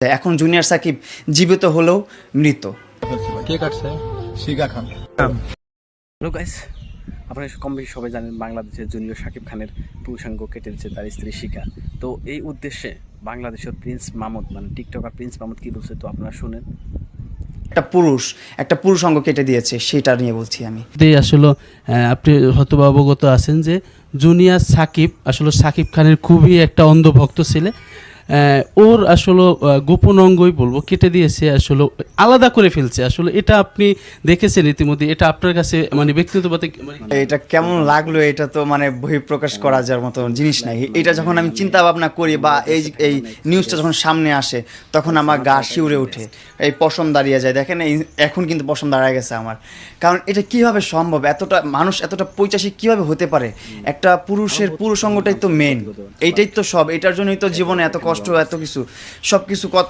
এখন জুনিয়র সাকিব জীবিত হলেও মৃত। কে কাটছে? শিখা খান। হ্যালো গাইস, আপনারা কম বেশি সবাই জানেন বাংলাদেশের জুনিয়র শাকিব খানের পুরুষাঙ্গ কেটে দিচ্ছে তার স্ত্রী শিখা। তো এই উদ্দেশ্যে বাংলাদেশের প্রিন্স মামুদ মানে টিকটকার প্রিন্স মামুদ কি বলছে তো আপনারা শুনেন। একটা পুরুষ অঙ্গ কেটে দিয়েছে, সেটা নিয়ে বলছি আমি। আসলে আপনি হয়তো অবগত আছেন যে জুনিয়র সাকিব আসলে সাকিব খানের খুবই একটা অন্ধভক্ত ছেলে। ওর আসলে গোপন অঙ্গই বলবো কেটে দিয়েছে, আসলে আলাদা করে ফেলছে। আসলে এটা আপনি দেখেছেন ইতিমধ্যে, এটা আপনার কাছে মানে ব্যক্তিগতভাবে এটা কেমন লাগলো, এটা তো মানে বহিঃপ্রকাশ করা যাওয়ার মতো জিনিস নাই। এটা যখন আমি চিন্তা ভাবনা করি বা এই নিউজটা যখন সামনে আসে, তখন আমার গা শিউরে ওঠে, এই পশম দাঁড়িয়ে যায়। দেখেন এখন কিন্তু পশম দাঁড়িয়ে গেছে আমার, কারণ এটা কিভাবে সম্ভব? এতটা মানুষ এতটা পৈশাচিক কিভাবে হতে পারে? একটা পুরুষ অঙ্গটাই তো মেন, এইটাই তো সব, এটার জন্যই তো জীবনে এত কষ্ট, এত কিছু, সব কিছু কত